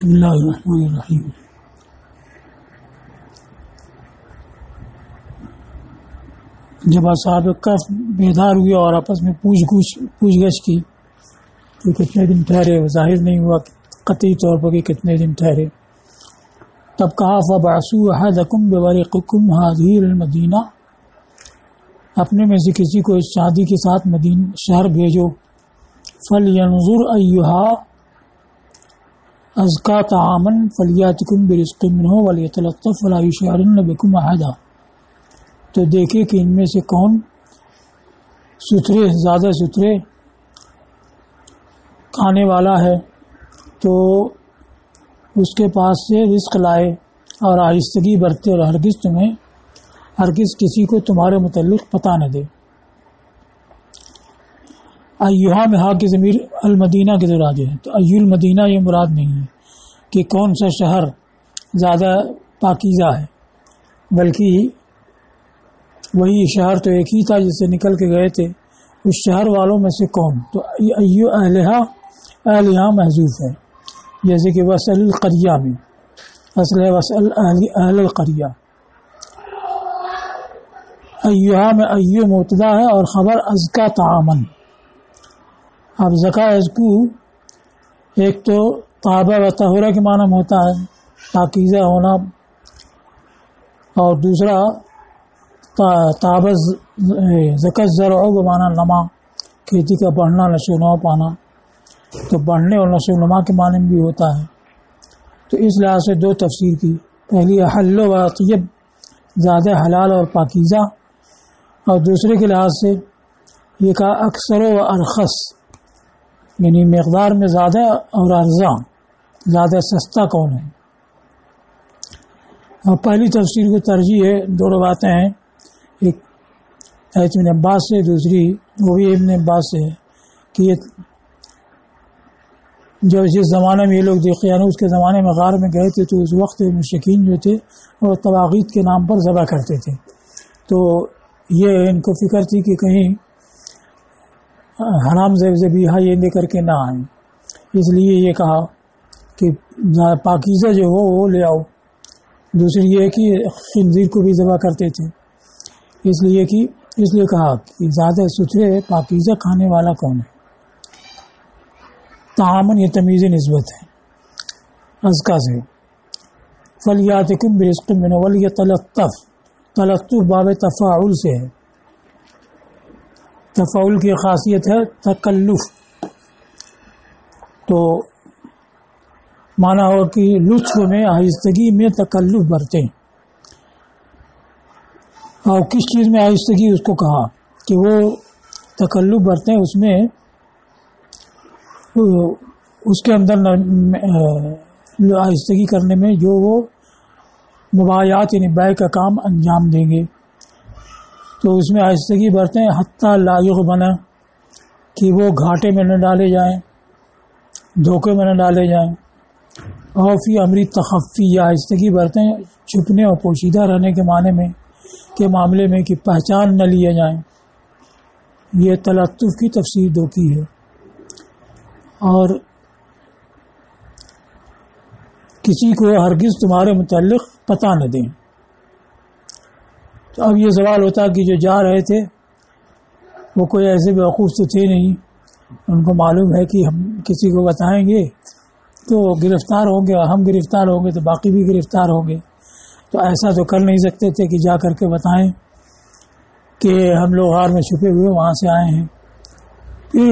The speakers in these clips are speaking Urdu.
بسم اللہ الرحمن الرحیم۔ جب اصحاب کہف بیدار ہوئے اور آپس میں پوچھ گچھ کی کہ کتنے دن ٹھہرے، ظاہر نہیں ہوا قطعی طور پر کہ کتنے دن ٹھہرے، تب کہا فَبَعْثُوا أَحَدَكُمْ بِوَرِقِكُمْ هَٰذِهِ الْمَدِينَةَ، اپنے میں سے کسی کو اس شادی کے ساتھ شہر بھیجو، فَلْيَنْظُرْ أَيُّهَا ازکا طعامن فلیاتکم برزق منہ ولیتلطف ولا یشعرن بکم احدا، تو دیکھے کہ ان میں سے کون زیادہ ستھرے کھانے والا ہے تو اس کے پاس سے رزق لائے اور آہستگی برتے، اور ہرگز کسی کو تمہارے متعلق پتہ نہ دے۔ ایہا میں ہا کی ضمیر المدینہ کے دراجے ہے، تو ایو المدینہ یہ مراد نہیں ہے کہ کون سا شہر زیادہ پاکیزہ ہے، بلکہ وہی شہر تو ایک ہی تھا جس سے نکل کے گئے تھے، اس شہر والوں میں سے کون، تو ایو اہلہا محذوف ہے، جیسے کہ وسل القریہ میں اصل ہے وسل اہل القریہ۔ ایہا میں ایو مبتدا ہے اور خبر ازکا طعامن۔ اب زکا ازکو ایک تو طابہ و طہورہ کے معنی میں ہوتا ہے پاکیزہ ہونا، اور دوسرا طابہ زکا زرع بمعنی نما، کھیتی کا بڑھنا، نشو و نما پانا، تو بڑھنے اور نشو و نما کے معنی میں بھی ہوتا ہے۔ تو اس لحاظ سے دو تفسیر کی، پہلی حل و طیب زیادہ حلال اور پاکیزہ، اور دوسرے کے لحاظ سے یہ کہا اکثر و ارخص، یعنی مقدار میں زیادہ اور ارزاں، زیادہ سستا کون ہے۔ اور پہلی تفسیر کو ترجیح ہے، دو روایتیں ہیں، ایک ابن عباس سے، دوسری وہ بھی ابن عباس سے ہے کہ یہ جب جس زمانے میں یہ لوگ دقیانوس کے زمانے میں غار میں گئے تھے تو اس وقت مشرکین جو تھے وہ طواغیت کے نام پر ذبح کرتے تھے، تو یہ ان کو فکر تھی کہ کہیں حرام ذبیحہ یہ لے کر کے نہ آئیں، اس لیے یہ کہا کہ پاکیزہ جو ہو وہ لے آؤ۔ دوسری یہ کہ خنزیر کو بھی ذبح کرتے تھے، اس لیے کہا کہ زیادہ ستھرے پاکیزہ کھانے والا کون ہے۔ طعامن یہ تمیز نسبت ہے ازکا سے۔ فلیاتکم برزق منہ ولیتلطف، تلطف باب تفاعل سے ہے، تفاعل کی خاصیت ہے تکلف، تو مانا ہو کہ لطف میں آہستگی میں تکلف برتے، اور کس چیز میں آہستگی اس کو کہا کہ وہ تکلف برتے ہیں، اس میں اس کے اندر آہستگی کرنے میں جو وہ مباحثات یعنی بیع کا کام انجام دیں گے تو اس میں آہستگی برتے ہیں، حتیٰ لا یغبن، کہ وہ گھاٹے میں نہ ڈالے جائیں، دھوکے میں نہ ڈالے جائیں، اور فی امر تخفی، یا آہستگی برتے ہیں چھپنے اور پوشیدہ رہنے کے معنی میں کے معاملے میں کہ پہچان نہ لیے جائیں۔ یہ تلطف کی تفسیر دو کی ہے، اور کسی کو ہرگز تمہارے متعلق پتہ نہ دیں۔ تو اب یہ سوال ہوتا ہے کہ جو جا رہے تھے وہ کوئی ایسے بیوقوف تو تھے نہیں، ان کو معلوم ہے کہ ہم کسی کو بتائیں گے تو گرفتار ہوں گے، اور ہم گرفتار ہوں گے تو باقی بھی گرفتار ہوں گے، تو ایسا تو کر نہیں سکتے تھے کہ جا کر کے بتائیں کہ ہم لوگ غار میں چھپے ہوئے وہاں سے آئے ہیں۔ پھر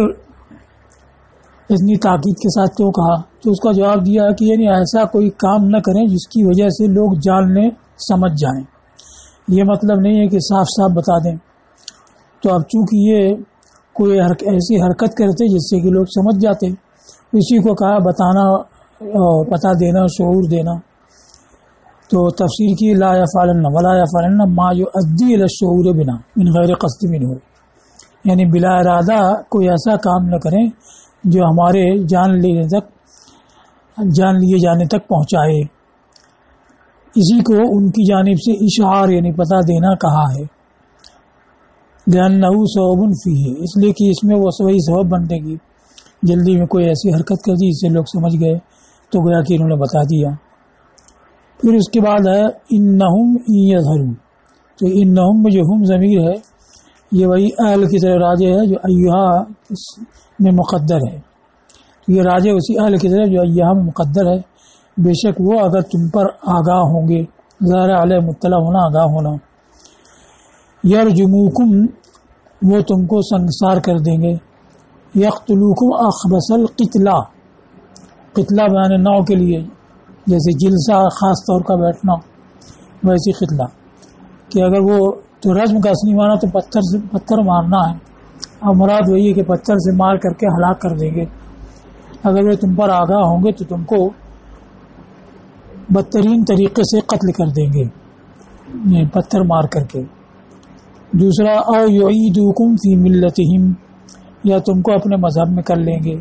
اتنی تاکید کے ساتھ کیوں کہا، تو اس کا جواب دیا کہ یعنی ایسا کوئی کام نہ کریں جس کی وجہ سے لوگ جاننے سمجھ جائیں، یہ مطلب نہیں ہے کہ صاف صاف بتا دیں۔ تو اب چونکہ یہ کوئی ایسی حرکت کرتے جس سے کہ لوگ سمجھ جاتے، اسی کو کہا بتانا، پتہ دینا، شعور دینا۔ تو تفسیر کی لا یفعلن ولا یفعلن ما یؤدی الی الشعور بنا من غیر قصد منہ، یعنی بلا ارادہ کوئی ایسا کام نہ کریں جو ہمارے جان لیے جانے تک پہنچائے۔ اسی کو ان کی جانب سے اشعار یعنی پتہ دینا کہا ہے، لأنہ سبب فیہ، اس لیے کہ اس میں وہ وہی سبب بننے گی، جلدی میں کوئی ایسی حرکت کر دی جس سے لوگ سمجھ گئے تو گویا کہ انہوں نے بتا دیا. پھر اس کے بعد ہے انہم یظہروا. تو انہم میں جو ہم ضمیر ہے یہ وہی اہل کی طرح راجع ہے جو ایہا میں مقدر ہے. یہ راجع اسی اہل کی طرح جو ایہا میں مقدر ہے. بے شک وہ اگر تم پر آگاہ ہوں گے، ظاہر علیہ مطلع ہونا آگاہ ہونا. یرجموکم وہ تم کو سنگسار کر دیں گے. یقتلوکم اخبث القتلہ. قتلہ بیان نوع کے لیے جیسے جلسہ خاص طور کا بیٹھنا ویسی قتلہ کہ اگر وہ تو رجم کا اصلی معنی تو پتھر مارنا ہے. اب مراد وہی ہے کہ پتھر سے مار کر کے ہلاک کر دیں گے. اگر وہ تم پر آگاہ ہوں گے تو تم کو بدترین طریقے سے قتل کر دیں گے پتھر مار کر کے. دوسرا او یعیدوکم فی ملتہم یا تم کو اپنے مذہب میں کر لیں گے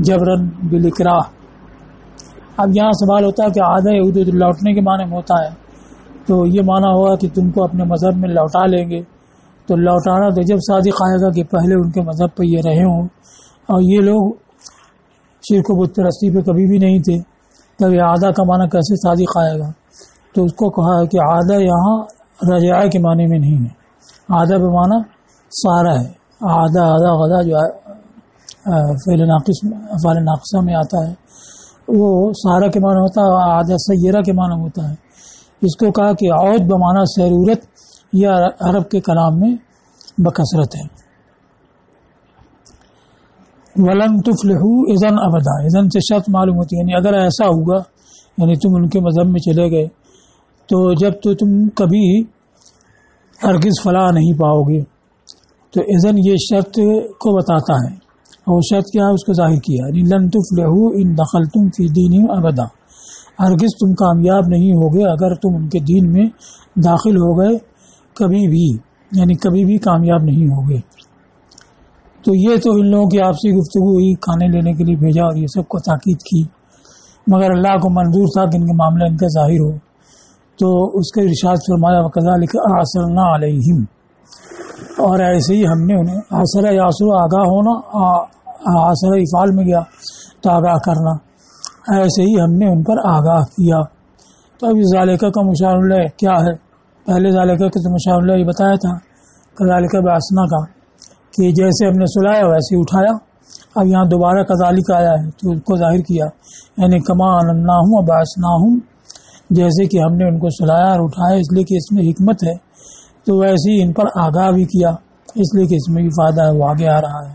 جبرن بالاکراہ. اب یہاں سوال ہوتا ہے کہ عادہ یہود لوٹنے کے معنی میں ہوتا ہے تو یہ معنی ہوا کہ تم کو اپنے مذہب میں لوٹا لیں گے. تو لوٹانا تو جب صادق آئے گا کہ پہلے ان کے مذہب پہ یہ رہے ہوں اور یہ لوگ شرک و بت پرستی پہ کبھی بھی نہیں تھے تب یہ عادہ کا معنی کیسے صادق آئے گا. تو اس کو کہا ہے کہ عادہ یہاں رجعہ کے معنی میں نہیں ہے. عادہ پہ معنی سارا ہے. عادہ غدا جو فعل ناقصہ میں آتا ہے وہ سارا کے معنی ہوتا ہے. عادہ سیرہ کے معنی ہوتا ہے. اس کو کہا کہ عود بمعنی سیرورت یا عرب کے کلام میں بکثرت ہے. ولن تفلحوا اذن ابدا. اذن سے شرط معلوم ہوتی ہے یعنی اگر ایسا ہوگا یعنی تم ان کے مذہب میں چلے گئے تو جب تو تم کبھی ہرگز فلاح نہیں پاؤ گے. تو اذن یہ شرط کو بتاتا ہے اور شرط کیا ہے اس کو ظاہر کیا یعنی لن تفلحوا ان دخلتم فی دینہم ابدا. ہرگز تم کامیاب نہیں ہوگے اگر تم ان کے دین میں داخل ہو گئے کبھی بھی یعنی کبھی بھی کامیاب نہیں ہوگے. تو یہ تو ان لوگوں کی آپسی گفتگو ہوئی کھانے لینے کے لیے بھیجا اور یہ سب کو تاکید کی مگر اللہ کو منظور تھا کہ ان کے معاملہ ان کا ظاہر ہو. تو اس کا ارشاد فرمایا وکذالک اعثرنا علیہم. اور ایسے ہی ہم نے انہیں عاصرہ یاسر آگاہ ہونا عاصرہ افعال میں گیا تو آگاہ کرنا ایسے ہی ہم نے ان پر آگاہ کیا. تو اب اس ذالکہ کا مشار اللہ کیا ہے؟ پہلے ذالکہ کا تو مشار اللہ یہ بتایا تھا کذالک بعثنا کا کہ جیسے ہم نے سلایا ویسے ہی اٹھایا. اب یہاں دوبارہ کذالک آیا ہے تو اس کو ظاہر کیا یعنی کما انناہم و بعثناہم جیسے کہ ہم نے ان کو سلایا اور اٹھایا اس لیے کہ اس میں حکمت ہے تو ویسے ہی ان پر آگاہ بھی کیا اس لیے کہ اس میں بھی فائدہ ہے وہ آگے آ رہا ہے.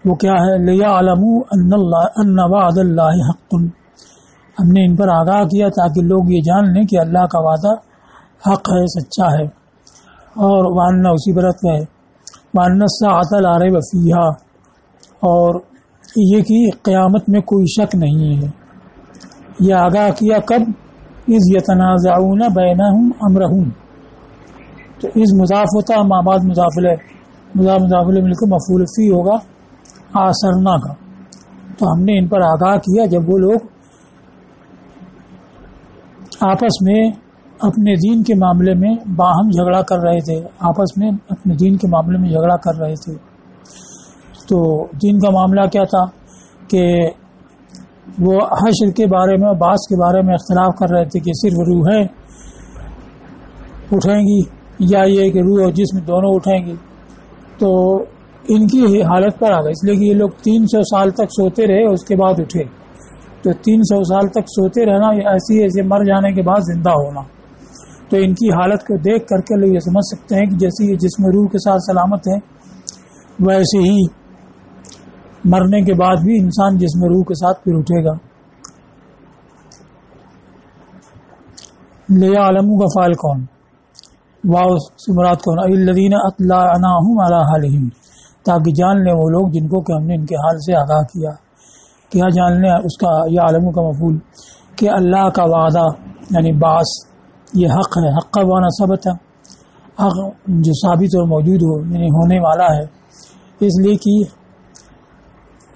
وہ کیا ہے لِيَعْلَمُوا أَنَّ وَعْدَ اللَّهِ حَقٌّ. ہم نے ان پر آگاہ کیا تاکہ لوگ یہ جان لیں کہ اللہ کا وعدہ حق ہے سچا ہے. اور وَأَنَّ اسی برت کا ہے وَأَنَّ السَّاعَةَ لَا رَيْبَ فِيهَا اور یہ کہ قیامت میں کوئی شک نہیں ہے. یہ آگاہ کیا کب اذ یتنازعون بینہم امرہم. تو اس مضاف ہوتا ہے ما بعد مضاف الیہ مل کے مفعول فی ہوگا آثرنا کا. تو ہم نے ان پر آگاہ کیا جب وہ لوگ آپس میں اپنے دین کے معاملے میں باہم جھگڑا کر رہے تھے آپس میں اپنے دین کے معاملے میں جھگڑا کر رہے تھے. تو دین کا معاملہ کیا تھا کہ وہ حشر کے بارے میں بعث کے بارے میں اختلاف کر رہے تھے کہ صرف روحیں اٹھیں گی یا یہ کہ روح اور جسم دونوں اٹھیں گی. تو ان کی حالت پر آ گئی اس لیے کہ یہ لوگ 300 سال تک سوتے رہے اس کے بعد اٹھے. تو 300 سال تک سوتے رہنا ایسے مر جانے کے بعد زندہ ہونا. تو ان کی حالت کو دیکھ کر کے لوگ یہ سمجھ سکتے ہیں کہ جیسے یہ جسم روح کے ساتھ سلامت ہے ویسے ہی مرنے کے بعد بھی انسان جسم روح کے ساتھ پھر اٹھے گا. لِيَعْلَمُوا کا فاعل کون واو سے مراد کون الذین اطلعناہم علی حالہم تاکہ جان لیں وہ لوگ جن کو کہ ہم نے ان کے حال سے آگاہ کیا. کیا جان لیں اس کا یعلموا کا مفعول کہ اللہ کا وعدہ یعنی بعث یہ حق ہے. حق کا معنی ثبت ہے حق جو ثابت اور موجود ہو یعنی ہونے والا ہے. اس لیے کہ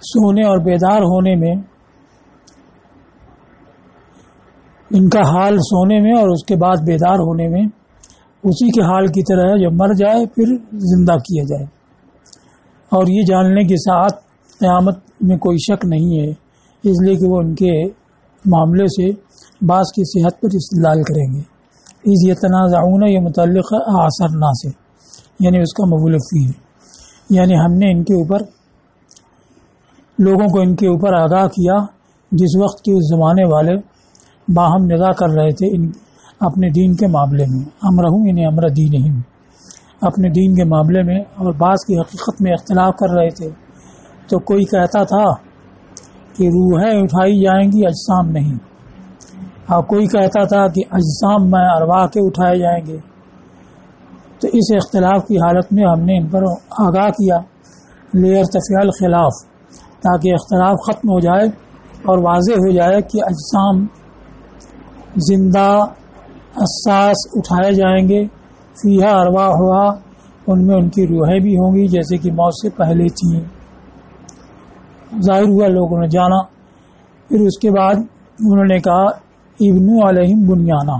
سونے اور بیدار ہونے میں ان کا حال سونے میں اور اس کے بعد بیدار ہونے میں اسی کے حال کی طرح ہے جو مر جائے پھر زندہ کیا جائے. اور یہ جاننے کے ساتھ قیامت میں کوئی شک نہیں ہے اس لیے کہ وہ ان کے معاملے سے بعض کی صحت پر استدلال کریں گے. اس یہ تنازعون یہ متعلق آثرنا سے، یعنی اس کا مفعول فیہ ہے، یعنی ہم نے ان کے اوپر لوگوں کو ان کے اوپر آگاہ کیا جس وقت کے اس زمانے والے باہم نزاع کر رہے تھے اپنے دین کے معاملے میں. امرہم یعنی امر دینہم، اپنے دین کے معاملے میں، اور بعض کی حقیقت میں اختلاف کر رہے تھے. تو کوئی کہتا تھا کہ روحیں اٹھائی جائیں گی، اجسام نہیں، اور کوئی کہتا تھا کہ اجسام میں ارواح کے اٹھائے جائیں گے. تو اس اختلاف کی حالت میں ہم نے ان پر آگاہ کیا لیرتفع الخلاف، تاکہ اختلاف ختم ہو جائے اور واضح ہو جائے کہ اجسام زندہ حساس اٹھائے جائیں گے، فیہا ارواحہا، ان میں ان کی روحیں بھی ہوں گی جیسے کہ موت سے پہلے تھیں. ظاہر ہوا، لوگوں نے جانا. پھر اس کے بعد انہوں نے کہا ابنو علیہم بنیانا.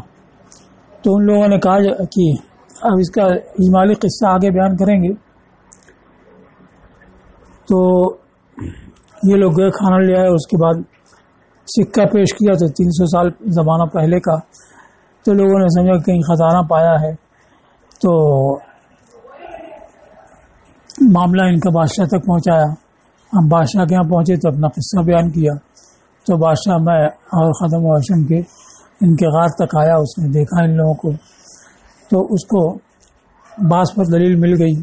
تو ان لوگوں نے کہا کہ اب اس کا اجمالی قصہ آگے بیان کریں گے. تو یہ لوگ گئے، کھانا لے آئے، اس کے بعد سکہ پیش کیا تو 300 سال زمانہ پہلے کا. تو لوگوں نے سمجھا کہ کہیں خزانہ پایا ہے. تو معاملہ ان کا بادشاہ تک پہنچایا. ہم بادشاہ کے یہاں پہنچے تو اپنا قصہ بیان کیا. تو بادشاہ میں اور خدم و حشم کے ان کے غار تک آیا، اس نے دیکھا ان لوگوں کو، تو اس کو بعض پر دلیل مل گئی.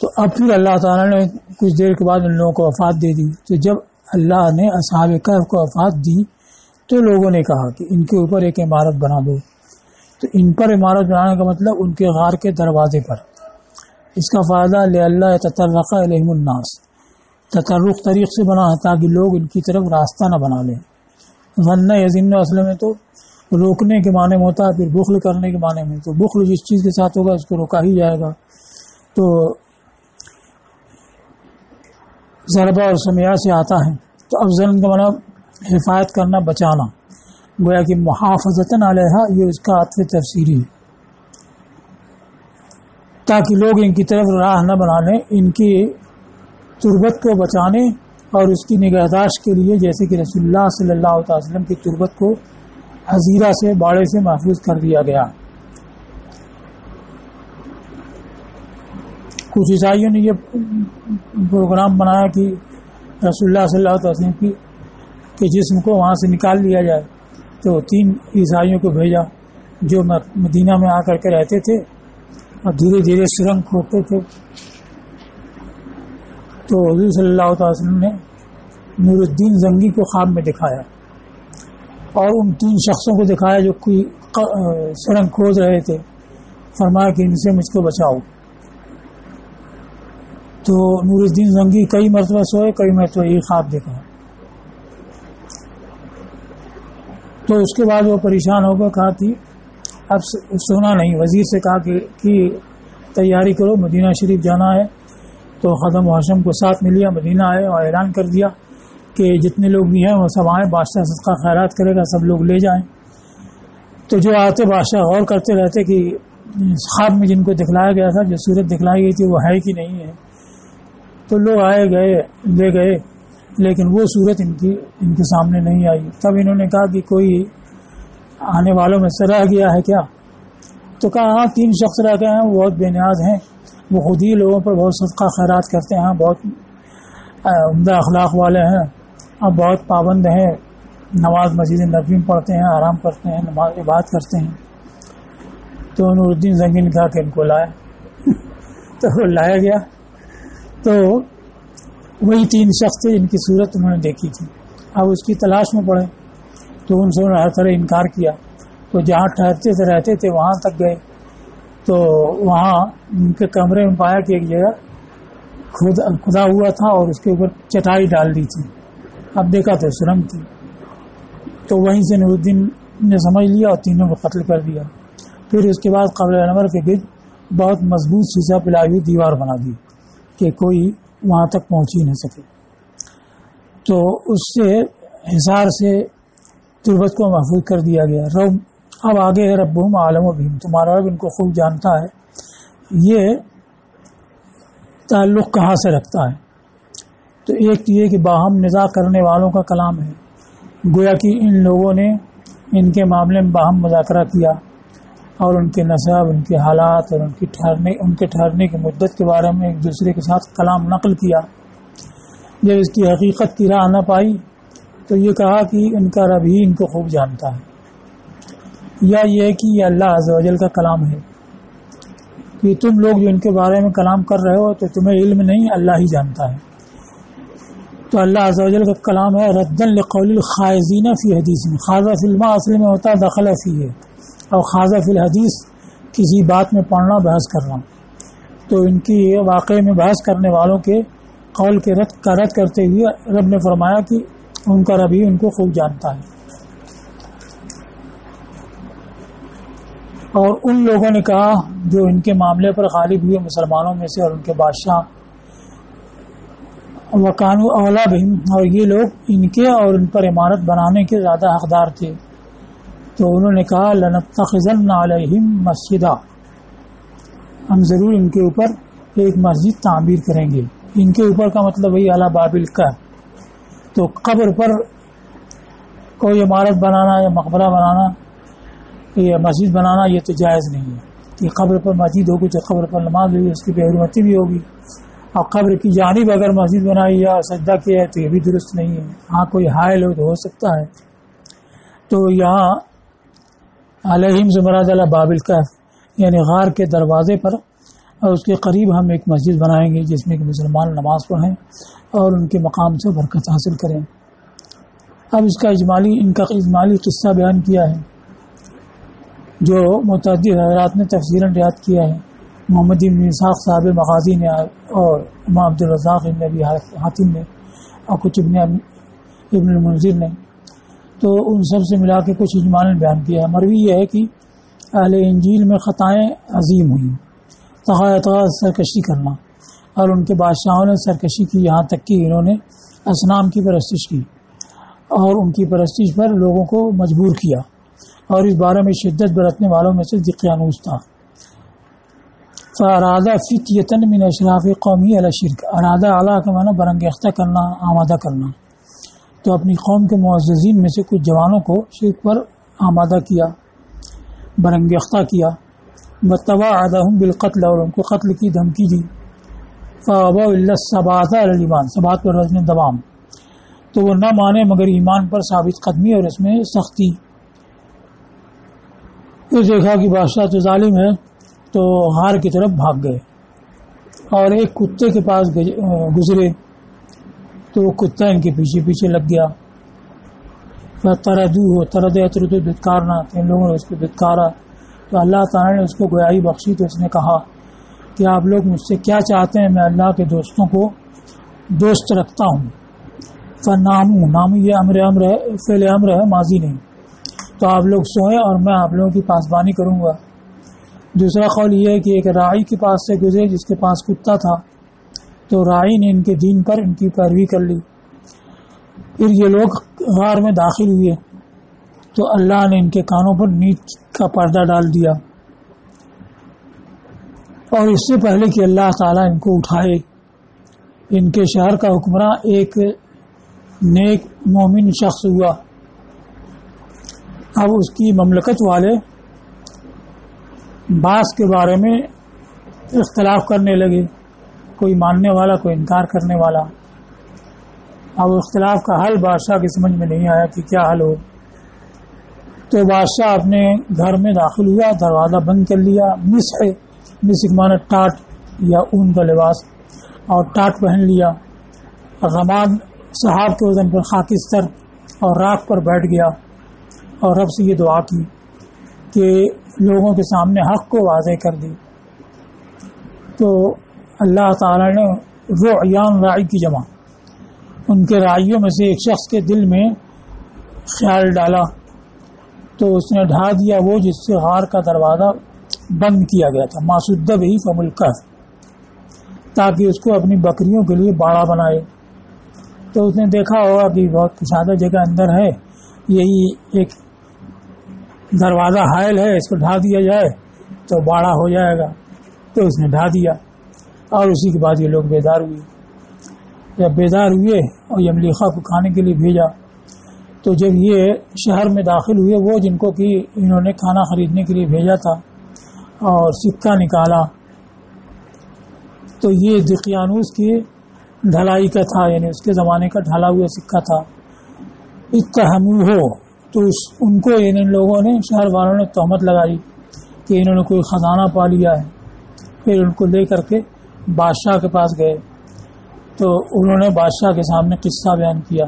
تو اب پھر اللہ تعالیٰ نے کچھ دیر کے بعد ان لوگوں کو وفات دے دی. تو جب اللہ نے اصحاب کہف کو وفات دی تو لوگوں نے کہا کہ ان کے اوپر ایک عمارت بنا دو. تو ان پر عمارت بنانے کا مطلب ان کے غار کے دروازے پر. اس کا فائدہ لئلا یتطرق الیہم الناس، تطرق طریق سے بنا ہے تاکہ لوگ ان کی طرف راستہ نہ بنا لیں. ظن یظن اصل میں تو روکنے کے معنی میں ہوتا ہے، پھر بخل کرنے کے معنی میں. تو بخل جس چیز کے ساتھ ہوگا اس کو روکا ہی جائے گا. تو ضربہ اور سمیہ سے آتا ہے. تو اب ظن کا معنی حفاظت کرنا، بچانا، گویا کہ محافظتاً علیہا، یہ اس کا عطف تفسیری ہے، تاکہ لوگ ان کی طرف راہ نہ بنا لیں، ان کی تربت کو بچانے اور اس کی نگہداشت کے لیے، جیسے کہ رسول اللہ صلی اللہ علیہ وسلم کی تربت کو حزیرہ سے، باڑے سے محفوظ کر دیا گیا. کچھ عیسائیوں نے یہ پروگرام بنایا کہ رسول اللہ صلی اللہ علیہ وسلم کے جسم کو وہاں سے نکال لیا جائے. تو 3 عیسائیوں کو بھیجا جو مدینہ میں آ کر کے رہتے تھے اور دھیرے دھیرے سرنگ کھودتے تھے. تو حضور صلی اللہ علیہ وسلم نے نور الدین زنگی کو خواب میں دکھایا اور ان 3 شخصوں کو دکھایا جو کوئی سرنگ کھود رہے تھے. فرمایا کہ ان سے مجھ کو بچاؤ. تو نور الدین زنگی کئی مرتبہ سوئے، کئی مرتبہ یہ خواب دیکھا. تو اس کے بعد وہ پریشان ہو کر کہا کہ اب سونا نہیں. وزیر سے کہا کہ تیاری کرو، مدینہ شریف جانا ہے. تو خدم و حشم کو ساتھ میں لیا، مدینہ آئے اور اعلان کر دیا کہ جتنے لوگ بھی ہیں وہ سب آئیں، بادشاہ صدقہ خیرات کرے گا، سب لوگ لے جائیں. تو جو آتے بادشاہ غور کرتے رہتے کہ خواب میں جن کو دکھلایا گیا تھا، جو صورت دکھلائی گئی تھی وہ ہے کہ نہیں ہے. تو لوگ آئے گئے، لے گئے، لیکن وہ صورت ان کے سامنے نہیں آئی. تب انہوں نے کہا کہ کوئی آنے والوں میں سے رہ گیا ہے کیا؟ تو کہا ہاں 3 شخص رہ گئے ہیں، وہ بہت بے نیاز ہیں، وہ خود ہی لوگوں پر بہت صدقہ خیرات کرتے ہیں، بہت عمدہ اخلاق والے ہیں، اب بہت پابند ہیں، نماز مسجد نبوی میں پڑھتے ہیں، آرام کرتے ہیں، نماز عبادت کرتے ہیں. تو نور الدین زنگی نے کہا کہ ان کو لایا. تو وہ لایا گیا. تو وہی 3 شخص تھے جن کی صورت انہوں نے دیکھی تھی. اب اس کی تلاش میں پڑے تو ان سے ہر طرح انکار کیا. تو جہاں ٹھہرتے تھے رہتے تھے وہاں تک گئے. تو وہاں ان کے کمرے میں پایا کہ ایک جگہ کھدا ہوا تھا اور اس کے اوپر چٹائی ڈال دی تھی. اب دیکھا تو سرنگ تھی. تو وہیں سے نور الدین نے سمجھ لیا اور تینوں کو قتل کر دیا. پھر اس کے بعد قبر انور کے گرد بہت مضبوط شیشہ پلائی ہوئی دیوار بنا دی کہ کوئی وہاں تک پہنچ ہی نہ سکے. تو اس سے حصار سے تربت کو محفوظ کر دیا گیا. اب آگے ہے ربہم عالم و بہم، تمہارا رب ان کو خوب جانتا ہے. یہ تعلق کہاں سے رکھتا ہے؟ تو ایک تو یہ کہ باہم نزاع کرنے والوں کا کلام ہے، گویا کہ ان لوگوں نے ان کے معاملے میں باہم مذاکرہ کیا اور ان کے نسب، ان کے حالات اور ان کے ٹھہرنے کی مدت کے بارے میں ایک دوسرے کے ساتھ کلام نقل کیا۔ جب اس کی حقیقت کی راہ نہ پائی تو یہ کہا کہ ان کا رب ہی ان کو خوب جانتا ہے، یا یہ کہ یہ اللہ عز و جل کا کلام ہے کہ تم لوگ جو ان کے بارے میں کلام کر رہے ہو تو تمہیں علم نہیں، اللہ ہی جانتا ہے۔ تو اللہ عز و جل کا کلام ہے ردن لقول الخائزین فی حدیث، خاضہ فی الماء اصل میں ہوتا ہے دخل فی ہے، اور خاضہ فی الحدیث کسی بات میں پڑھنا، بحث کرنا۔ تو ان کی واقعے میں بحث کرنے والوں کے قول کے رد کرتے ہوئے رب نے فرمایا کہ ان کا رب ہی ان کو خوب جانتا ہے۔ اور ان لوگوں نے کہا جو ان کے معاملے پر غالب ہوئے مسلمانوں میں سے اور ان کے بادشاہ، وکانو اولا بہم، اور یہ لوگ ان کے اور ان پر عمارت بنانے کے زیادہ حقدار تھے، تو انہوں نے کہا لنتخذن علیہم مسجدا، ہم ضرور ان کے اوپر ایک مسجد تعمیر کریں گے۔ ان کے اوپر کا مطلب وہی اعلیٰ بابل کا، تو قبر پر کوئی عمارت بنانا یا مقبرہ بنانا یا مسجد بنانا یہ تو جائز نہیں ہے کہ قبر پر مسجد ہوگی تو قبر پر نماز ہوگی، اس کی بے حرمتی بھی ہوگی، اور قبر کی جانب اگر مسجد بنائی یا سجدہ کیا ہے تو یہ بھی درست نہیں ہے۔ ہاں کوئی حائل ہو تو ہو سکتا ہے۔ تو یہاں علیہم سے مراد علی بابل کہف، یعنی غار کے دروازے پر اور اس کے قریب ہم ایک مسجد بنائیں گے جس میں کہ مسلمان نماز پڑھیں اور ان کے مقام سے برکت حاصل کریں۔ اب اس کا اجمالی قصہ بیان کیا ہے جو متعدد حضرات نے تفصیلاً بیان کیا ہے۔ محمد بن اسحاق صاحب مغازی نے اور امام عبد الرزاق ابن ابی حاتم نے اور کچھ ابن المنذر نے، تو ان سب سے ملا کے کچھ اجمالاً بیان کیا ہے۔ مروی یہ ہے کہ اہل انجیل میں خطائیں عظیم ہوئیں، سرکشی کرنا، اور ان کے بادشاہوں نے سرکشی کی یہاں تک کہ انہوں نے اصنام کی پرستش کی اور ان کی پرستش پر لوگوں کو مجبور کیا، اور اس بارے میں شدت برتنے والوں میں سے دقیانوس تھا۔ فارادہ فتیتن من اشراف قومی علی شرک، ارادہ اعلیٰ کا معنی برانگیختہ کرنا، آمادہ کرنا، تو اپنی قوم کے معززین میں سے کچھ جوانوں کو شرک پر آمادہ کیا، برانگیختہ کیا، وتوعدهم بالقتل، اور ان کو قتل کی دھمکی دی۔ فابوا الا الثبات علی الایمان، ثبات پر وزن دوام، تو وہ نہ مانے مگر ایمان پر ثابت قدمی اور اس میں سختی۔ تو دیکھا کہ بادشاہ تو ظالم ہے تو غار کی طرف بھاگ گئے اور ایک کتے کے پاس گزرے تو وہ کتا ان کے پیچھے پیچھے لگ گیا۔ تردو دھتکارنا، ان لوگوں نے اس کو دھتکارا تو اللہ تعالیٰ نے اس کو گویائی بخشی، تو اس نے کہا کہ آپ لوگ مجھ سے کیا چاہتے ہیں، میں اللہ کے دوستوں کو دوست رکھتا ہوں۔ نام یہ امر ہے، فعل امر ہے، ماضی نہیں، تو آپ لوگ سوئیں اور میں آپ لوگوں کی پاسبانی کروں گا۔ دوسرا قول یہ ہے کہ ایک راعی کے پاس سے گزرے جس کے پاس کتا تھا، تو راعی نے ان کے دین پر ان کی پیروی کر لی۔ پھر یہ لوگ غار میں داخل ہوئے تو اللہ نے ان کے کانوں پر نیند کا پردہ ڈال دیا، اور اس سے پہلے کہ اللہ تعالیٰ ان کو اٹھائے، ان کے شہر کا حکمراں ایک نیک مومن شخص ہوا۔ اب اس کی مملکت والے بعض کے بارے میں اختلاف کرنے لگے، کوئی ماننے والا، کوئی انکار کرنے والا۔ اب اختلاف کا حل بادشاہ کی سمجھ میں نہیں آیا کہ کیا حل ہو، تو بادشاہ اپنے گھر میں داخل ہوا، دروازہ بند کر لیا، مسح مانا ٹاٹ یا اون کا لباس، اور ٹاٹ پہن لیا، غمان صحاب کے وزن پر خاکستر اور راکھ پر بیٹھ گیا، اور رب سے یہ دعا کی کہ لوگوں کے سامنے حق کو واضح کر دی۔ تو اللہ تعالی نے رعیان، راعی کی جمع، ان کے راعیوں میں سے ایک شخص کے دل میں خیال ڈالا، تو اس نے ڈھا دیا وہ جس سے غار کا دروازہ بند کیا گیا تھا، ماسودہ بھی فملکہ، تاکہ اس کو اپنی بکریوں کے لیے باڑا بنائے۔ تو اس نے دیکھا ہوگا کہ بہت کشادہ جگہ اندر ہے، یہی ایک دروازہ حائل ہے، اس کو ڈھا دیا جائے تو باڑا ہو جائے گا، تو اس نے ڈھا دیا، اور اسی کے بعد یہ لوگ بیدار ہوئے۔ جب بیدار ہوئے اور یملیخہ کو کھانے کے لیے بھیجا تو جب یہ شہر میں داخل ہوئے وہ جن کو کہ انہوں نے کھانا خریدنے کے لیے بھیجا تھا اور سکہ نکالا تو یہ دقیانوس کی ڈھلائی کا تھا، یعنی اس کے زمانے کا ڈھلا ہوا سکہ تھا۔ اتہموہ ہو تو ان کو ان لوگوں نے شہر والوں نے تہمت لگائی کہ انہوں نے کوئی خزانہ پا لیا ہے۔ پھر ان کو لے کر کے بادشاہ کے پاس گئے تو انہوں نے بادشاہ کے سامنے قصہ بیان کیا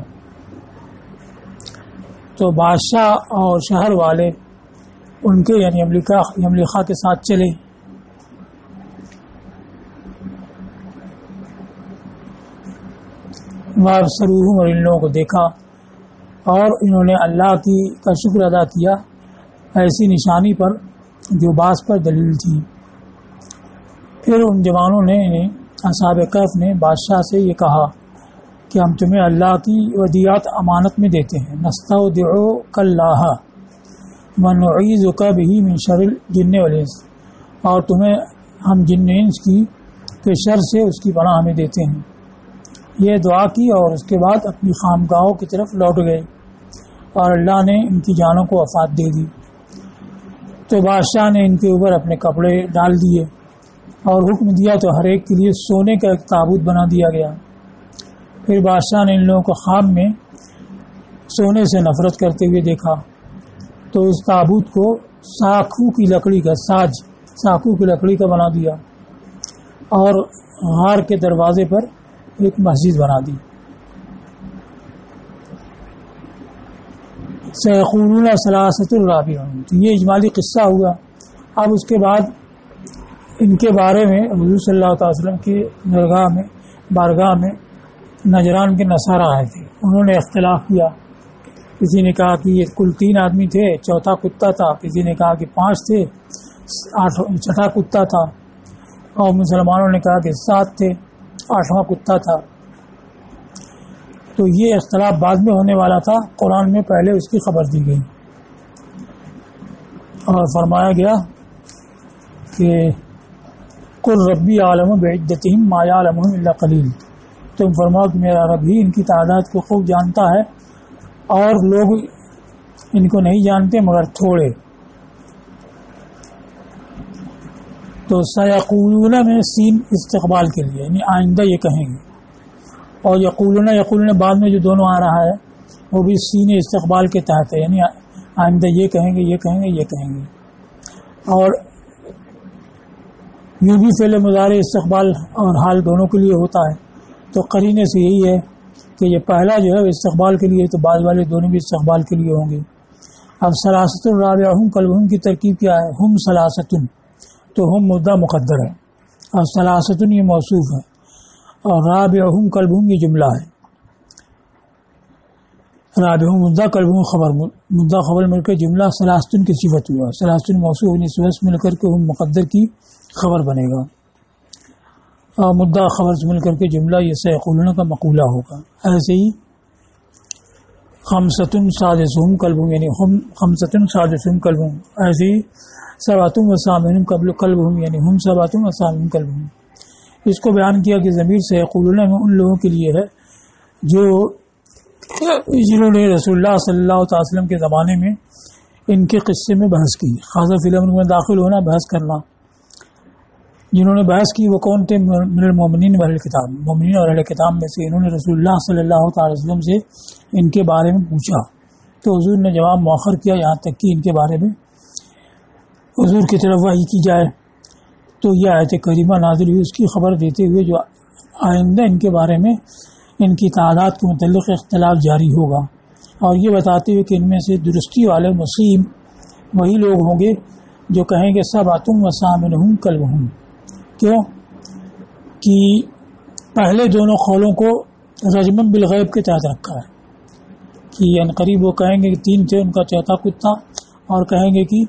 تو بادشاہ اور شہر والے ان کے یعنی یملیخہ کے ساتھ چلے۔ وابصروہم، اور ان لوگوں کو دیکھا اور انہوں نے اللہ کا شکر ادا کیا ایسی نشانی پر جو بعض پر دلیل تھی۔ پھر ان جوانوں نے اصحاب کہف نے بادشاہ سے یہ کہا کہ ہم تمہیں اللہ کی ودیعت امانت میں دیتے ہیں، نستودعک اللہ ونعیذک بہ من شر الجن والانس، اور تمہیں ہم جن انس کی کے شر سے اس کی پناہ ہمیں دیتے ہیں۔ یہ دعا کی اور اس کے بعد اپنی خامگاہوں کی طرف لوٹ گئے اور اللہ نے ان کی جانوں کو وفات دے دی۔ تو بادشاہ نے ان کے اوپر اپنے کپڑے ڈال دیے اور حکم دیا تو ہر ایک کے لیے سونے کا ایک تابوت بنا دیا گیا۔ پھر بادشاہ نے ان لوگوں کو خواب میں سونے سے نفرت کرتے ہوئے دیکھا تو اس تابوت کو ساکھو کی لکڑی کا ساکھو کی لکڑی کا بنا دیا اور غار کے دروازے پر ایک مسجد بنا دی۔ سیقولون ثلاثۃ رابعہم، تو یہ اجمالی قصہ ہوا۔ اب اس کے بعد ان کے بارے میں حضور صلی اللہ علیہ وسلم کی بارگاہ میں نجران کے نصارہ آئے تھے، انہوں نے اختلاف کیا۔ کسی نے کہا کہ یہ کل 3 آدمی تھے، چوتھا کتا تھا، کسی نے کہا کہ 5 تھے، 6واں کتا تھا، اور مسلمانوں نے کہا کہ 7 تھے، 8واں کتا تھا۔ تو یہ اختلاف بعد میں ہونے والا تھا، قرآن میں پہلے اس کی خبر دی گئی اور فرمایا گیا کہ قل ربی عالم بعدتہم ما یعلمہم الا قلیل، تم فرماؤ کہ میرا رب ہی ان کی تعداد کو خوب جانتا ہے اور لوگ ان کو نہیں جانتے مگر تھوڑے۔ تو سیقولون میں سین استقبال کے لیے یعنی آئندہ یہ کہیں گے، اور یقولون بعد میں جو دونوں آ رہا ہے وہ بھی سین استقبال کے تحت ہے، یعنی آئندہ یہ کہیں گے، یہ کہیں گے، یہ کہیں گے۔ اور یوں بھی فعل مضارع استقبال اور حال دونوں کے لیے ہوتا ہے، تو قرینے سے یہی ہے کہ یہ پہلا جو ہے استقبال کے لیے، تو بعد والے دونوں بھی استقبال کے لیے ہوں گے۔ اب ثلاثۃ رابعہم قلبہم کی ترکیب کیا ہے؟ ہم ثلاثۃ، تو ہم مدعا مقدر ہے اور ثلاثۃ یہ موصوف ہے اور رابعہم قلبہم یہ جملہ ہے۔ رابعہم مدعا، قلبہم خبر، مدعا خبر مل کر جملہ ثلاثۃ کی صفت ہوا، ثلاثۃ موصوف یعنی صفت مل کر کے ہم مقدر کی خبر بنے گا، اور مدعا خبر سے مل کر کے جملہ یہ سیقولون کا مقولہ ہوگا۔ ایسے ہی خمسۃ سادسہم قلبہم یعنی خمسۃ سادسہم قلبہم، ایسے ہی سبعۃ وثامنہم قلبہم یعنی ہم سبعۃ وثامنہم قلبہم۔ اس کو بیان کیا کہ ضمیر سیقولون میں ان لوگوں کے لیے ہے جو جنہوں نے رسول اللہ صلی اللہ علیہ وسلم کے زمانے میں ان کے قصے میں بحث کی، خاصہ فی الامر میں داخل ہونا، بحث کرنا۔ جنہوں نے بحث کی وہ کون تھے؟ من المومنین و اہل کتاب، مومنین اور اہل کتاب میں سے انہوں نے رسول اللہ صلی اللہ علیہ وسلم سے ان کے بارے میں پوچھا، تو حضور نے جواب مؤخر کیا یہاں تک کہ ان کے بارے میں حضور کی طرف وحی کی جائے۔ تو یہ آیت کریمہ نازل ہوئی اس کی خبر دیتے ہوئے جو آئندہ ان کے بارے میں ان کی تعداد کے متعلق اختلاف جاری ہوگا، اور یہ بتاتے ہوئے کہ ان میں سے درستی والے مصیب وہی لوگ ہوں گے جو کہیں گے سبعۃ وثامنہم قلبہم۔ کیوں کہ پہلے دونوں قولوں کو رجمن بالغیب کے تحت رکھا ہے کہ عنقریب وہ کہیں گے کہ 3 تھے ان کا چوتھا کتا، اور کہیں گے کہ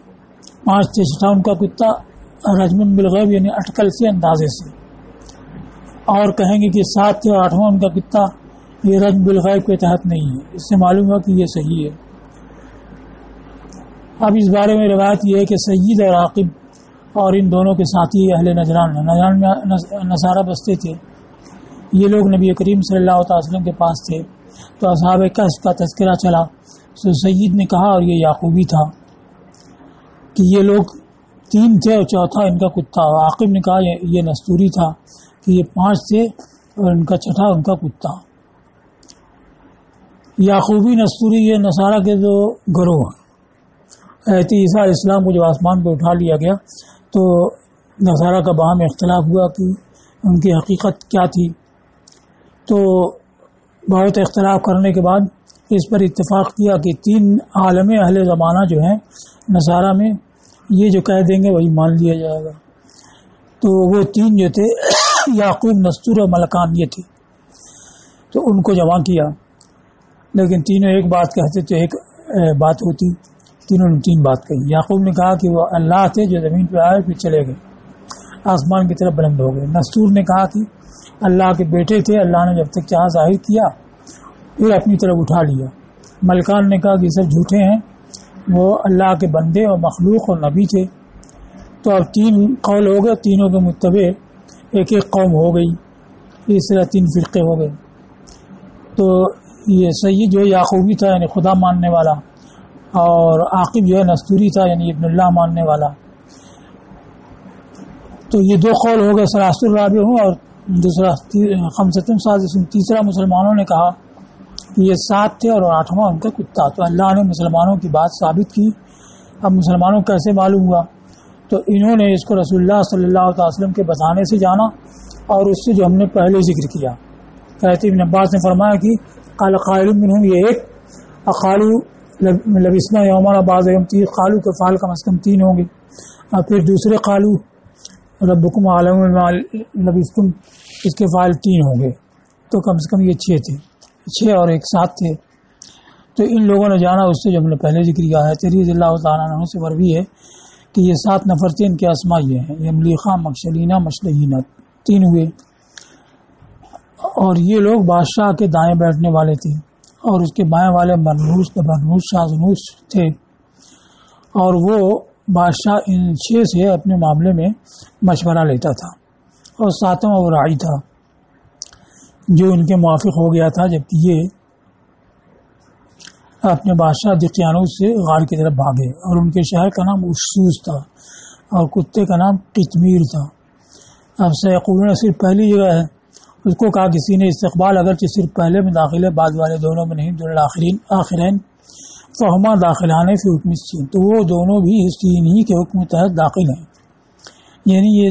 5 تھے چھٹا ان کا کتا، رجمن بالغیب یعنی اٹکل سے، اندازے سے، اور کہیں گے کہ 7 تھے اور 8واں ان کا کتا، یہ رجم بالغیب کے تحت نہیں ہے۔ اس سے معلوم ہوا کہ یہ صحیح ہے۔ اب اس بارے میں روایت یہ ہے کہ سید اور عاقب اور ان دونوں کے ساتھی اہل نجران میں نصارہ بستے تھے، یہ لوگ نبی کریم صلی اللہ علیہ وسلم کے پاس تھے تو اصحاب کہف کا تذکرہ چلا تو سید نے کہا، اور یہ یعقوبی تھا، کہ یہ لوگ 3 تھے اور چوتھا ان کا کتا. عاقب نے کہا یہ نستوری تھا کہ یہ 5 تھے اور ان کا چھٹا ان کا کتا. یعقوبی نستوری یہ نصارہ کے جو گروہ حضرت عیسیٰ علیہ السلام کو جب آسمان پہ اٹھا لیا گیا تو نصارہ کا باہم اختلاف ہوا کہ ان کی حقیقت کیا تھی. تو بہت اختلاف کرنے کے بعد اس پر اتفاق کیا کہ 3 عالم اہل زمانہ جو ہیں نصارہ میں، یہ جو کہہ دیں گے وہی مان لیا جائے گا. تو وہ 3 جو تھے یعقوب، نستور اور ملکان یہ تھے. تو ان کو جمع کیا، لیکن تینوں ایک بات کہتے تو ایک بات ہوتی. تینوں نے 3 بات کہی. یعقوب نے کہا کہ وہ اللہ تھے جو زمین پہ آئے پھر چلے گئے، آسمان کی طرف بلند ہو گئے. نستور نے کہا کہ اللہ کے بیٹے تھے، اللہ نے جب تک چاہا ظاہر کیا پھر اپنی طرف اٹھا لیا. ملکان نے کہا کہ یہ سب جھوٹے ہیں، وہ اللہ کے بندے اور مخلوق اور نبی تھے. تو اب 3 قول ہو گئے، تینوں کے متبع ایک قوم ہو گئی. اس طرح 3 فرقے ہو گئے. تو یہ سید جو ہے یعقوبی تھا یعنی خدا ماننے والا، اور عاقب جو ہے نستوری تھا یعنی ابن اللہ ماننے والا. تو یہ 2 قول ہو گئے، ثلاثۃ الرابع ہوں اور دوسرا خمسۃ سادس. تیسرا مسلمانوں نے کہا کہ یہ 7 تھے اور 8واں ان کا کتا. تو اللہ نے مسلمانوں کی بات ثابت کی. اب مسلمانوں کو کیسے معلوم ہوا؟ تو انہوں نے اس کو رسول اللہ صلی اللہ علیہ وسلم کے بتانے سے جانا، اور اس سے جو ہم نے پہلے ذکر کیا. حضرت ابن عباس نے فرمایا کہ قال قائل منہم، یہ ایک، اقالو لبسنا یومنا بعض یوم 3، قالو کے فعال کم از کم 3 ہوں گے. اور پھر دوسرے قالو ربکم عالم بما لبثتم، اس کے فعال 3 ہوں گے. تو کم سے کم یہ 6 تھے، 6 اور 1 7 تھے. تو ان لوگوں نے جانا اس سے جو ہم نے پہلے ذکر کیا ہے. رضی اللہ تعالیٰ عنہ سے مروی ہے کہ یہ 7 نفر تھے، ان کے اسماء یہ ہیں، یملیخہ، مکشلینہ، مشلحینہ، 3 ہوئے. اور یہ لوگ بادشاہ کے دائیں بیٹھنے والے تھے، اور اس کے بائیں والے مرنوس، دبرنوس، شازنوس تھے. اور وہ بادشاہ ان 6 سے اپنے معاملے میں مشورہ لیتا تھا. اور 7واں وہ راعی تھا جو ان کے موافق ہو گیا تھا، جبکہ یہ اپنے بادشاہ دقیانوس سے غار کی طرف بھاگے. اور ان کے شہر کا نام ارسوس تھا اور کتے کا نام قطمیر تھا. اب سیقولون صرف پہلی جگہ ہے، اس کو کہا کسی نے استقبال، اگرچہ صرف پہلے میں داخل ہے، بعد والے دونوں میں نہیں، دون آخرین فہما داخلانے فی حکم السین. تو وہ دونوں بھی اس تین ہی کے حکم تحت داخل ہیں، یعنی یہ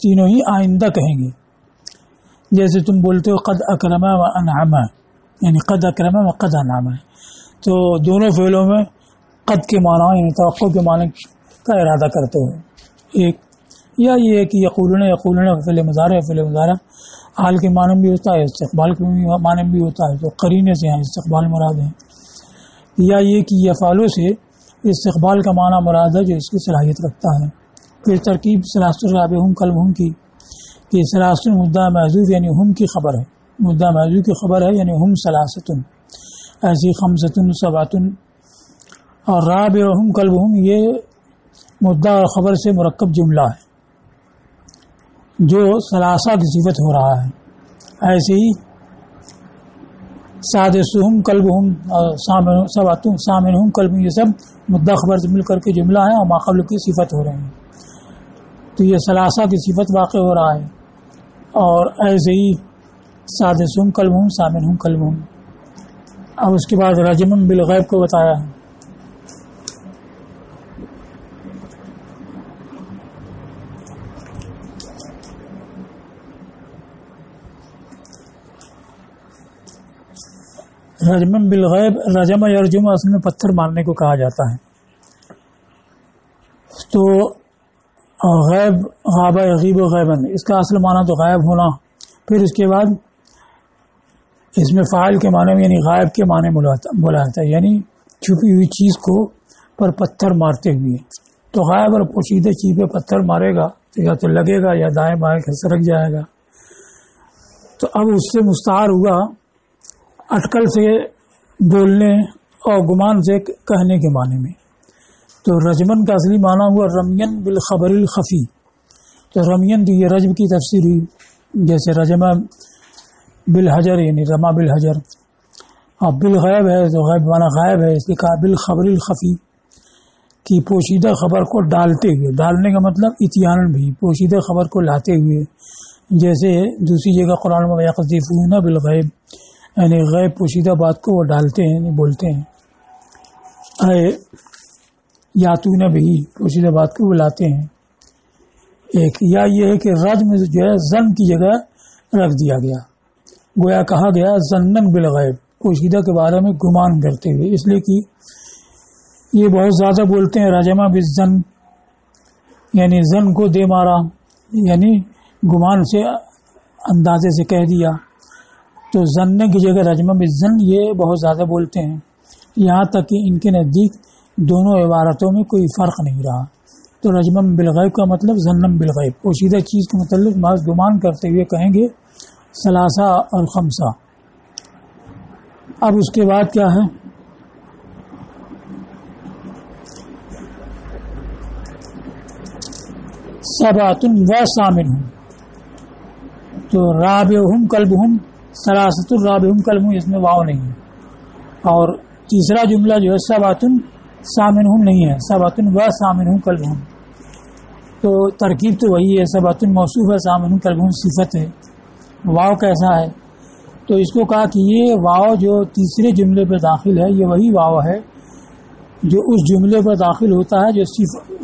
تینوں ہی آئندہ کہیں گے. جیسے تم بولتے ہو قد اکرم و انعم، یعنی قد اکرم و قد انعم، تو دونوں فعلوں میں قد کے معنی یعنی توقع کے معنی کا ارادہ کرتے ہو. ایک یا یہ ہے کہ یقولون فعل مضارع حال کے معنی بھی ہوتا ہے، استقبال کے معنی بھی ہوتا ہے، تو قرینے سے ہیں استقبال مراد ہے. یا یہ کہ یفعلوا سے استقبال کا معنی مراد ہے جو اس کی صلاحیت رکھتا ہے. پھر ترکیب ثلاثۃ الرابع ہم کلب ہم کی، کہ ثلاثۃ مدعا محذوف یعنی ہم کی خبر ہے، مدعا محذوف کی خبر ہے یعنی ہم ثلاثۃ، ایسی خمسۃ سبعۃ. اور رابع ہم کلب ہم یہ مدعا اور خبر سے مرکب جملہ ہے جو ثلاثہ کی صفت ہو رہا ہے. ایسے ہی سادسہم کلبہم اور سامنہم کلبہم، یہ سب مدعا خبر سے مل کر کے جملہ ہے اور ماقبل کی صفت ہو رہے ہیں. تو یہ ثلاثہ کی صفت واقع ہو رہا ہے. اور ایسے ہی سادسہم کلبہم، سامنہم کلبہم. اب اس کے بعد رجم بالغیب کو بتایا ہے. رجم بالغیب، رجم یرجم اصل میں پتھر مارنے کو کہا جاتا ہے. تو غیب، غابہ یغیب و غیبن، اس کا اصل معنی تو غائب ہونا. پھر اس کے بعد اس میں فاعل کے معنی میں یعنی غائب کے معنی بولا جاتا ہے، یعنی چھپی ہوئی چیز کو پر پتھر مارتے ہوئے. تو غائب اور پوشیدہ چیز پہ پتھر مارے گا تو یا تو لگے گا یا دائیں بائیں سرک جائے گا. تو اب اس سے مستعار ہوا اٹکل سے بولنے اور گمان سے کہنے کے معنی میں. تو رجمن کا اصلی معنی ہوا رمین بالخبر الخفی. تو رمین تو یہ رجم کی تفسیر ہوئی، جیسے رجمہ بالحجر یعنی رما بالحجر، اور بالغیب ہے تو غیب والا غائب ہے، اس لیے کہا بالخبر الخفی کی پوشیدہ خبر کو ڈالتے ہوئے، ڈالنے کا مطلب اتیان بھی، پوشیدہ خبر کو لاتے ہوئے، جیسے دوسری جگہ قرآن میں یقذفون بالغیب یعنی غیب پوشیدہ بات کو وہ ڈالتے ہیں، یعنی بولتے ہیں، اے یاتون بھی پوشیدہ بات کو بلاتے ہیں۔ ایک یا یہ ہے کہ رجم جو ہے زن کی جگہ رکھ دیا گیا، گویا کہا گیا ظنن بالغیب، پوشیدہ کے بارے میں گمان کرتے ہوئے، اس لیے کہ یہ بہت زیادہ بولتے ہیں رجمہ بالظن یعنی زن کو دے مارا، یعنی گمان سے اندازے سے کہہ دیا، تو ظن کی جگہ رجمہ بالظن یہ بہت زیادہ بولتے ہیں، یہاں تک کہ ان کے نزدیک دونوں عبارتوں میں کوئی فرق نہیں رہا۔ تو رجمہ بالغیب کا مطلب ظنن بالغیب، پوشیدہ چیز کے متعلق محض گمان کرتے ہوئے کہیں گے ثلاثہ اور خمسہ۔ اب اس کے بعد کیا ہے؟ سبعۃ و ثامنہم، تو رابعہم کلبہم، ثلاثۃ رابعہم کلبہم، اس میں واو نہیں ہے، اور تیسرا جملہ جو ہے سبعۃ ثامنہم نہیں ہے، سبعۃ و ثامنہم کلبہم، تو ترکیب تو وہی ہے، سبعۃ موصوف ہے، ثامنہم کلبہم صفت ہے، واو کیسا ہے؟ تو اس کو کہا کہ یہ واو جو تیسرے جملے پر داخل ہے یہ وہی واو ہے جو اس جملے پر داخل ہوتا ہے جو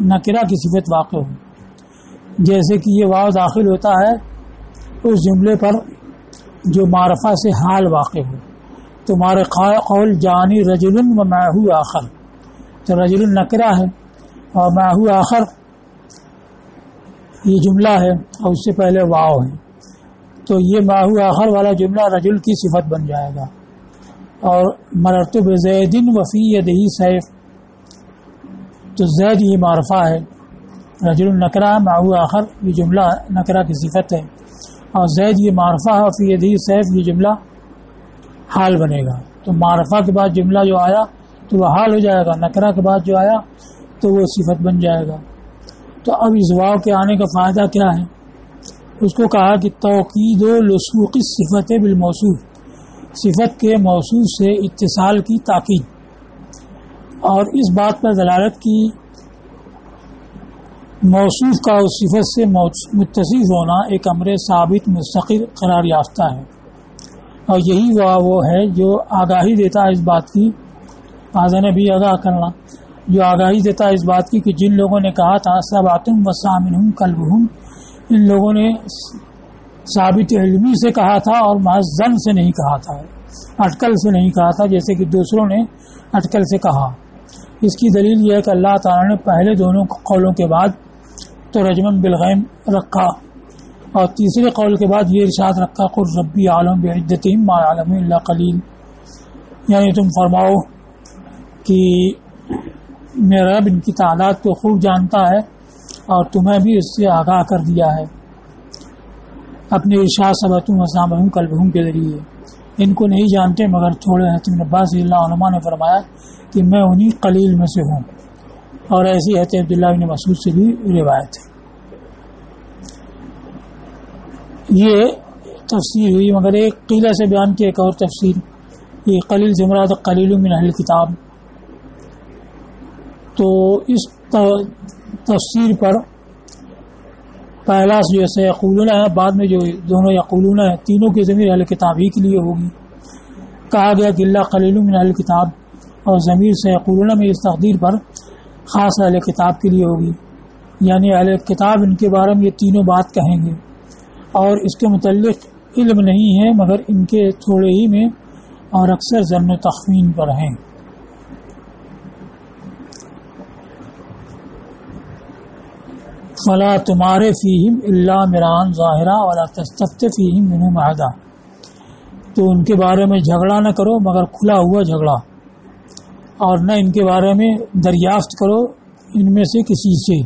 نکرہ کی صفت واقع ہو، جیسے کہ یہ واو داخل ہوتا ہے اس جملے پر جو معرفہ سے حال واقع ہو، تو ہمارے قول جانی رجل و معہو آخر، تو رجل نکرہ ہے اور معہو آخر یہ جملہ ہے اور اس سے پہلے واو ہے، تو یہ معہو آخر والا جملہ رجل کی صفت بن جائے گا۔ اور مررت بزید وفی یدہ سیف، تو زید یہ معرفہ ہے، رجل نکرہ معہو آخر یہ جملہ نکرہ کی صفت ہے، اور زید یہ معرفہ ہے، فی یدہ سیف یہ جملہ حال بنے گا، تو معرفہ کے بعد جملہ جو آیا تو وہ حال ہو جائے گا، نکرہ کے بعد جو آیا تو وہ صفت بن جائے گا۔ تو اب اس واو کے آنے کا فائدہ کیا ہے؟ اس کو کہا کہ توقید و لصوق صفت بالموصوف، صفت کے موصوف سے اتصال کی تاکید، اور اس بات پر دلالت کی موصوف کا اس صفت سے متصف ہونا ایک امر ثابت مستقر قرار یافتہ ہے، اور یہی وہ ہے جو آگاہی دیتا ہے اس بات کی، آذان بھی آگاہ کرنا، جو آگاہی دیتا ہے اس بات کی کہ جن لوگوں نے کہا تھا سبعۃ و ثامنہم کلبہم، ان لوگوں نے ثابت علمی سے کہا تھا اور محض ظن سے نہیں کہا تھا، اٹکل سے نہیں کہا تھا جیسے کہ دوسروں نے اٹکل سے کہا۔ اس کی دلیل یہ ہے کہ اللہ تعالیٰ نے پہلے دونوں قولوں کے بعد تو رجمن بالغیب رکھا، اور تیسرے قول کے بعد یہ ارشاد رکھا قل ربی عالم بعدتہم ما یعلم الا قلیل، یعنی تم فرماؤ کہ میرا رب ان کی تعداد کو خوب جانتا ہے اور تمہیں بھی اس سے آگاہ کر دیا ہے اپنے ارشاد سبعۃ و ثامنہم کلبہم کے ذریعے، ان کو نہیں جانتے مگر تھوڑے ہیں۔ ابن عباس رضی اللہ عنہما نے فرمایا کہ میں انہی قلیل میں سے ہوں، اور ایسی ہے عبداللہ بن مسعود سے بھی روایت ہے۔ یہ تفسیر ہوئی، مگر ایک قیلہ سے بیان کی ایک اور تفسیر، یہ قلیل سے مراد قلیل من اہل کتاب، تو اس تفسیر پر پہلا جو ہے سیقولون ہے، بعد میں جو دونوں یقولون ہے، تینوں کی ضمیر اہل کتاب ہی کے لیے ہوگی۔ کہا گیا کہ اللہ قلیل من اہل کتاب، اور ضمیر سیقولون میں اس تقدیر پر خاص اہل کتاب کے لیے ہوگی، یعنی اہل کتاب ان کے بارے میں یہ تینوں بات کہیں گے، اور اس کے متعلق علم نہیں ہے مگر ان کے تھوڑے ہی میں اور اکثر ظن و تخمین پر ہیں۔ فلا تمارے فیہم الا مران ظاہرا ولا تستفت فیہم منہم احدا، تو ان کے بارے میں جھگڑا نہ کرو مگر کھلا ہوا جھگڑا، اور نہ ان کے بارے میں دریافت کرو ان میں سے کسی سے۔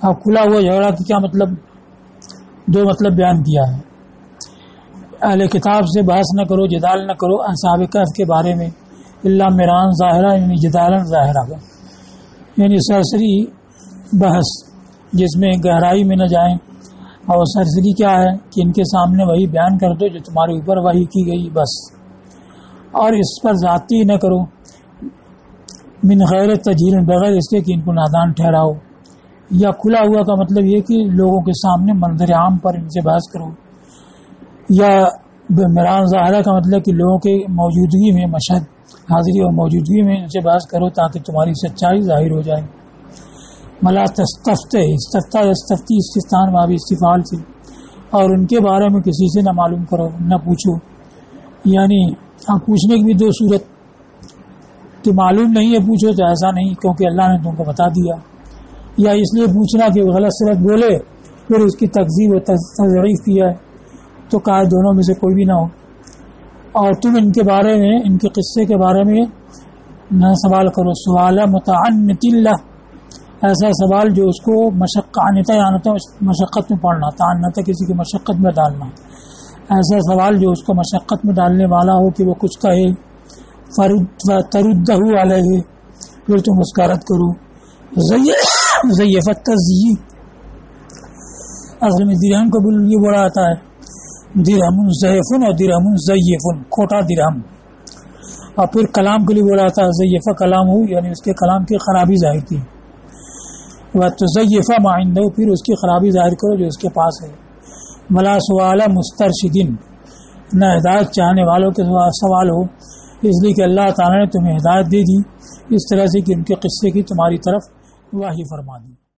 اب کھلا ہوا جھگڑا کی کیا مطلب؟ دو مطلب بیان کیا ہے۔ اہل کتاب سے بحث نہ کرو، جدال نہ کرو اصحاب کہف کے بارے میں، الا مران ظاہرہ یعنی جدالن ظاہرہ، یعنی سرسری بحث جس میں گہرائی میں نہ جائیں، اور سرسری کیا ہے کہ ان کے سامنے وہی بیان کر دو جو تمہارے اوپر وحی کی گئی بس، اور اس پر ذاتی نہ کرو، من غیر تجہیل، بغیر اس کے کہ ان کو نادان ٹھہراؤ، یا کھلا ہوا کا مطلب یہ کہ لوگوں کے سامنے منظر عام پر ان سے بحث کرو، یا مران ظاہرہ کا مطلب کہ لوگوں کے موجودگی میں، مشہد حاضری اور موجودگی میں ان سے بحث کرو تاکہ تمہاری سچائی ظاہر ہو جائے۔ ملا تستفتے، استفتا استفتی استفتان بابی استفال سے، اور ان کے بارے میں کسی سے نہ معلوم کرو، نہ پوچھو، یعنی ہم پوچھنے کی بھی دو صورت کہ معلوم نہیں ہے پوچھو تو ایسا نہیں کیونکہ اللہ نے تم کو بتا دیا، یا اس لیے پوچھنا کہ وہ غلط سلط بولے پھر اس کی تکذیب و تضعیف کیا ہے، تو کہا دونوں میں سے کوئی بھی نہ ہو، اور تم ان کے بارے میں، ان کے قصے کے بارے میں نہ سوال کرو، سوال متعنت اللہ، ایسا سوال جو اس کو مشقت میں پڑھنا، تعنت کسی کی مشقت میں ڈالنا، ایسا سوال جو اس کو مشقت میں ڈالنے والا ہو کہ وہ کچھ کہے، تردہ علیہ، پھر تم اس کا رد کرو، زیفت تزییف، اصل میں درہم کو بھی یہ بولا آتا ہے درہم زیفن اور درہم زیفن، کھوٹا درہم، اور پھر کلام کے لیے بولا آتا ہے زیفہ کلام ہو، یعنی اس کے کلام کی خرابی ظاہر کی، وَتُزَيِّفَ مَا عِندَهُ، پھر اس کی خرابی ظاہر کرو جو اس کے پاس ہے، ملا سوال مسترشدین، نہ ہدایت چاہنے والوں کے سوال ہو، اس لیے کہ اللہ تعالیٰ نے تمہیں ہدایت دے دی اس طرح سے کہ ان کے قصے کی تمہاری طرف وحی فرما دی۔